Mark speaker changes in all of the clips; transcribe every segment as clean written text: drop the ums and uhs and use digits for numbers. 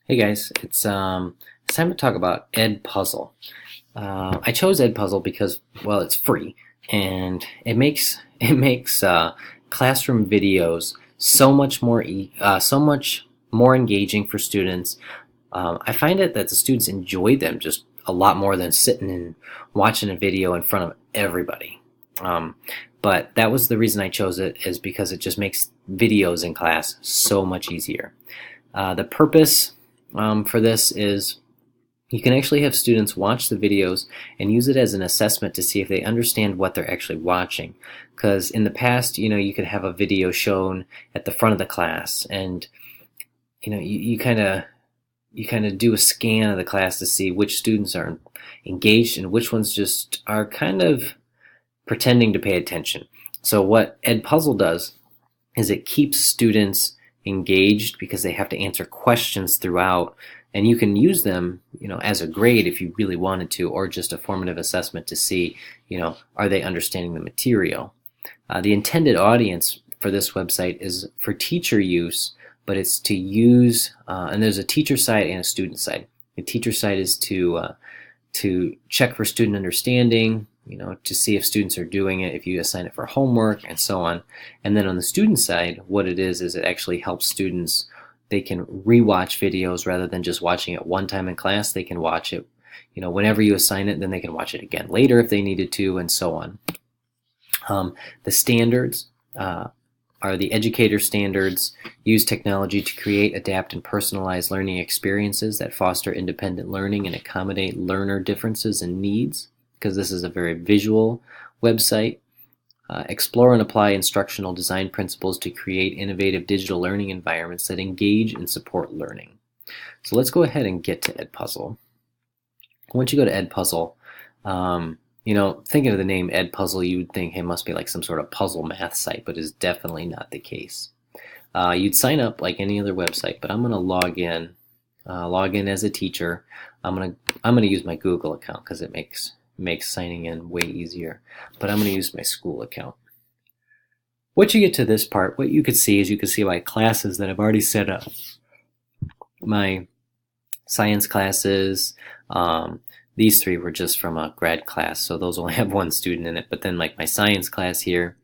Speaker 1: Hey guys, it's time to talk about Edpuzzle. I chose Edpuzzle because, well, it's free and it makes classroom videos so much more engaging for students. I find it that the students enjoy them just a lot more than sitting and watching a video in front of everybody. Um, but that was the reason I chose it, is because it just makes videos in class so much easier. The purpose for this is you can actually have students watch the videos and use it as an assessment to see if they understand what they're actually watching. Because in the past, you could have a video shown at the front of the class, and you kind of do a scan of the class to see which students are engaged and which ones just are kind of pretending to pay attention. So what Edpuzzle does is it keeps students engaged because they have to answer questions throughout, and you can use them as a grade if you really wanted to, or just a formative assessment to see are they understanding the material. The intended audience for this website is for teacher use, but it's to use and there's a teacher side and a student side. The teacher side is to check for student understanding, to see if students are doing it, if you assign it for homework, and so on. And then on the student side, what it is it actually helps students. They can rewatch videos rather than just watching it one time in class. They can watch it, whenever you assign it, then they can watch it again later if they needed to, and so on. The standards are the educator standards. Use technology to create, adapt, and personalize learning experiences that foster independent learning and accommodate learner differences and needs, because this is a very visual website. Explore and apply instructional design principles to create innovative digital learning environments that engage and support learning. So let's go ahead and get to Edpuzzle. Once you go to Edpuzzle, thinking of the name Edpuzzle, you would think, hey, it must be like some sort of puzzle math site, but is definitely not the case. You'd sign up like any other website, but I'm going to log in as a teacher. I'm gonna use my Google account because it makes signing in way easier. But I'm going to use my school account. Once you get to this part, what you could see is my classes that I've already set up. My science classes. These three were just from a grad class, so those only have one student in it. But then like my science class here,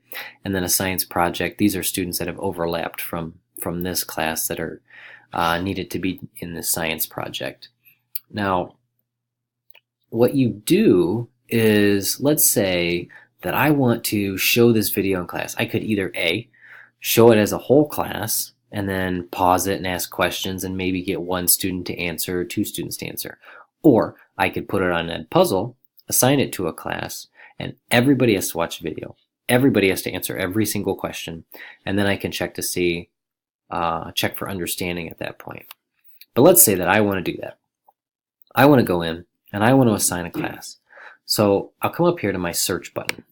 Speaker 1: and then a science project, these are students that have overlapped from this class that are needed to be in this science project. Now, what you do is, let's say that I want to show this video in class. I could either A, show it as a whole class, and then pause it and ask questions and maybe get one student to answer, two students to answer. Or I could put it on Edpuzzle, assign it to a class, and everybody has to watch the video. Everybody has to answer every single question, and then I can check to see, check for understanding at that point. But let's say that I want to do that. I want to go in and I want to assign a class. So I'll come up here to my search button.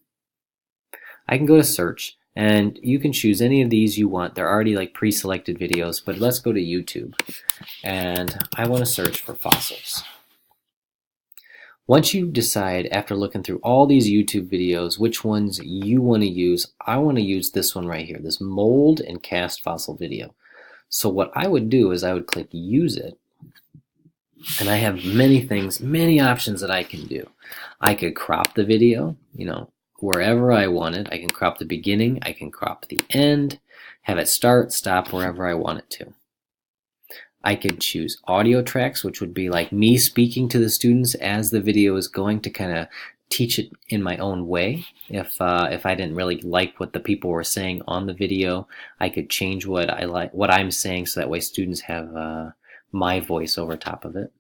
Speaker 1: I can go to search, and you can choose any of these you want. They're already like pre-selected videos, but let's go to YouTube, and I want to search for fossils. Once you decide, after looking through all these YouTube videos, which ones you want to use, I want to use this one right here, this mold and cast fossil video. So what I would do is I would click use it, and I have many options that I can do. I could crop the video, wherever I wanted. I can crop the beginning, I can crop the end, have it start, stop wherever I want it to. I could choose audio tracks, which would be like me speaking to the students as the video is going, to kind of teach it in my own way. If I didn't really like what the people were saying on the video, I could change what I'm saying, so that way students have my voice over top of it.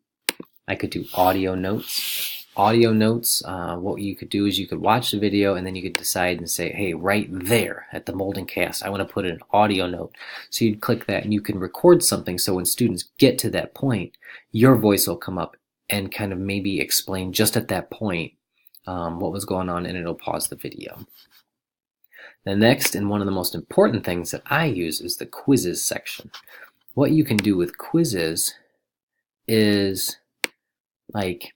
Speaker 1: I could do audio notes. Audio notes, what you could do is you could watch the video and then you could decide and say, hey, right there at the mold and cast, I want to put an audio note. So you'd click that and you can record something, so when students get to that point, your voice will come up and kind of maybe explain just at that point what was going on, and it'll pause the video. The next, and one of the most important things that I use, is the quizzes section. What you can do with quizzes is, like,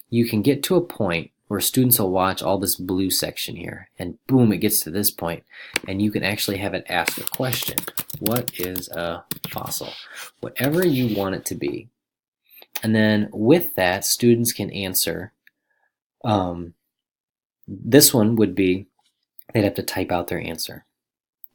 Speaker 1: you can get to a point where students will watch all this blue section here, and boom, it gets to this point, and you can actually have it ask a question. What is a fossil? Whatever you want it to be. And then with that, students can answer. This one would be, they'd have to type out their answer.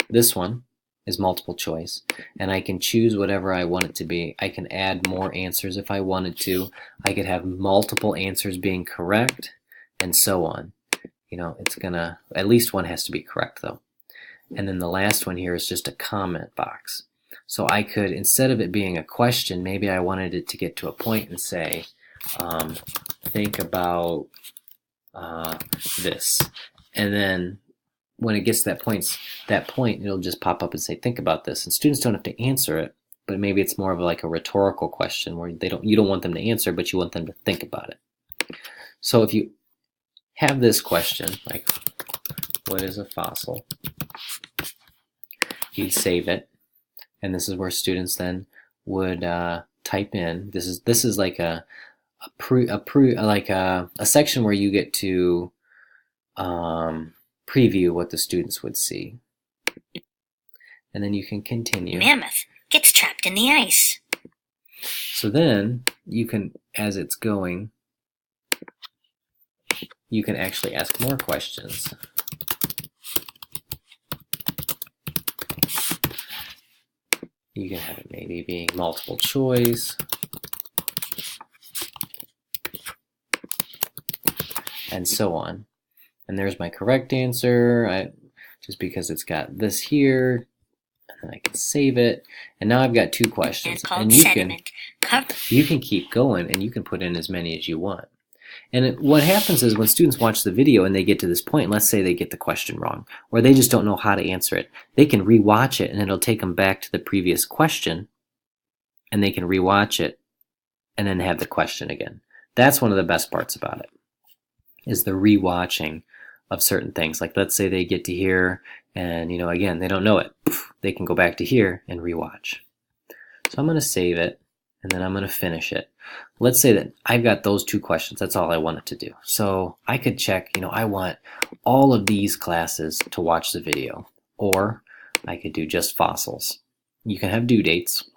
Speaker 1: This one is multiple choice, and I can choose whatever I want it to be. I can add more answers if I wanted to. I could have multiple answers being correct, and so on. It's gonna, at least one has to be correct though. And then the last one here is just a comment box. So I could, instead of it being a question, maybe I wanted it to get to a point and say, think about this. And then when it gets to that point, it'll just pop up and say, think about this. And students don't have to answer it, but maybe it's more of like a rhetorical question where you don't want them to answer, but you want them to think about it. So if you have this question, like, what is a fossil? You'd save it, and this is where students then would type in. This is like a section where you get to preview what the students would see, and then you can continue.
Speaker 2: Mammoth gets trapped in the ice.
Speaker 1: So then you can, as it's going, you can actually ask more questions. You can have it maybe being multiple choice. And so on. And there's my correct answer, just because it's got this here. And then I can save it. And now I've got 2 questions. And you can keep going, and you can put in as many as you want. And what happens is when students watch the video and they get to this point, let's say they get the question wrong, or they just don't know how to answer it, they can rewatch it and it'll take them back to the previous question, and they can rewatch it and then have the question again. That's one of the best parts about it, is the rewatching of certain things. Like let's say they get to here and again they don't know it. They can go back to here and rewatch. So I'm going to save it, and then I'm going to finish it. Let's say that I've got those 2 questions. That's all I wanted to do. So I could check, I want all of these classes to watch the video, or I could do just fossils. You can have due dates.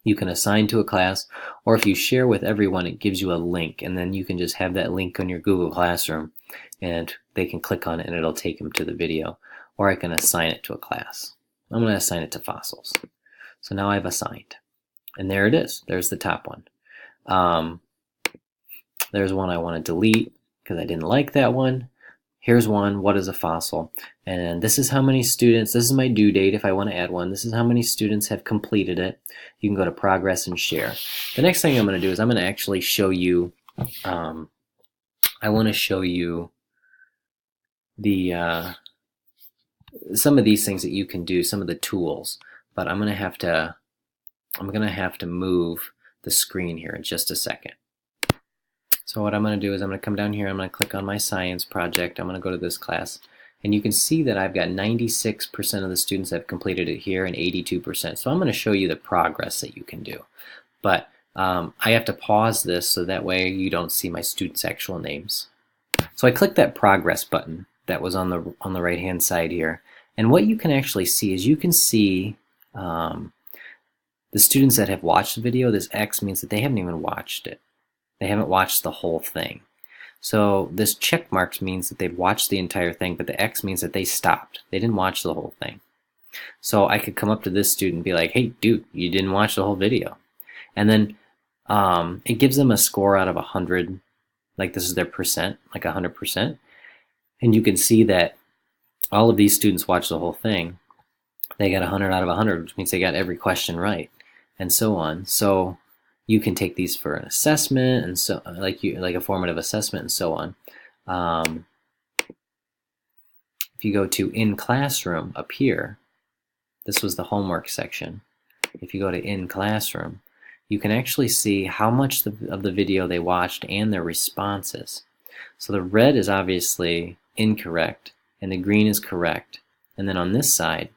Speaker 1: You can assign to a class, or if you share with everyone, it gives you a link, and then you can just have that link on your Google Classroom, and they can click on it and it'll take them to the video. Or I can assign it to a class. I'm going to assign it to fossils. So now I've assigned. And there it is. There's the top one. There's one I want to delete because I didn't like that one. Here's one, what is a fossil? And this is how many students, this is my due date if I want to add one. This is how many students have completed it. You can go to progress and share. The next thing I'm going to do is I'm going to actually show you, I want to show you the some of these things that you can do, some of the tools, but I'm going to have to move the screen here in just a second. So what I'm going to do is I'm going to come down here, I'm going to click on my science project, I'm going to go to this class, and you can see that I've got 96% of the students that have completed it here and 82%. So I'm going to show you the progress that you can do. But I have to pause this so that way you don't see my students' actual names. So I click that progress button that was on the right hand side here, and what you can actually see is you can see the students that have watched the video. This X means that they haven't even watched it. They haven't watched the whole thing. So this check mark means that they've watched the entire thing, but the X means that they stopped. They didn't watch the whole thing. So I could come up to this student and be like, hey dude, you didn't watch the whole video. And then it gives them a score out of 100, like this is their percent, like 100%. And you can see that all of these students watched the whole thing. They got 100 out of 100, which means they got every question right, and so on. So you can take these for an assessment, and so like a formative assessment, and so on. If you go to in classroom up here, this was the homework section. If you go to in classroom, you can actually see how much of the video they watched and their responses. So the red is obviously incorrect, and the green is correct. And then on this side,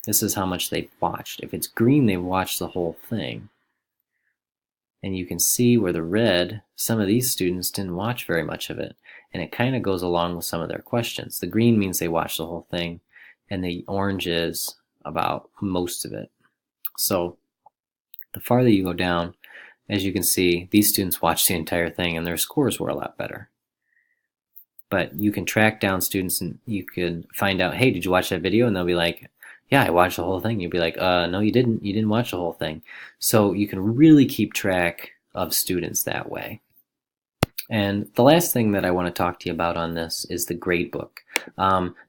Speaker 1: this is how much they've watched. If it's green, they've watched the whole thing. And you can see where the red, some of these students didn't watch very much of it. And it kind of goes along with some of their questions. The green means they watched the whole thing, and the orange is about most of it. So the farther you go down, as you can see, these students watched the entire thing and their scores were a lot better. But you can track down students and you can find out, hey, did you watch that video? And they'll be like, yeah, I watched the whole thing. You'll be like, no, you didn't. You didn't watch the whole thing. So you can really keep track of students that way. And the last thing that I want to talk to you about on this is the gradebook.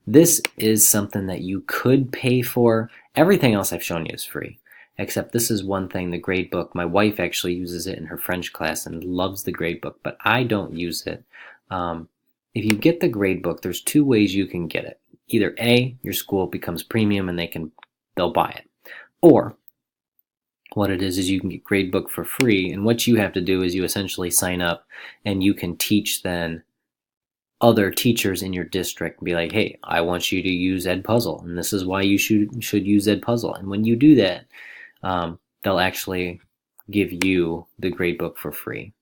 Speaker 1: This is something that you could pay for. Everything else I've shown you is free, except this is one thing, the gradebook. My wife actually uses it in her French class and loves the gradebook, but I don't use it. If you get the gradebook, there's two ways you can get it. Either A, your school becomes premium and they'll buy it, or what it is you can get gradebook for free, and what you have to do is you essentially sign up and you can teach then other teachers in your district and be like, hey, I want you to use Edpuzzle, and this is why you should use Edpuzzle. And when you do that, they'll actually give you the gradebook for free.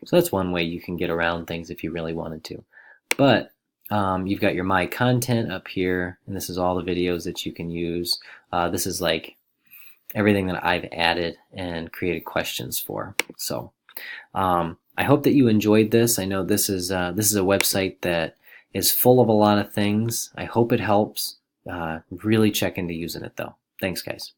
Speaker 1: So that's one way you can get around things if you really wanted to. But you've got your My Content up here, and this is all the videos that you can use. This is like everything that I've added and created questions for. So I hope that you enjoyed this. I know this is a website that is full of a lot of things. I hope it helps. Really check into using it though. Thanks, guys.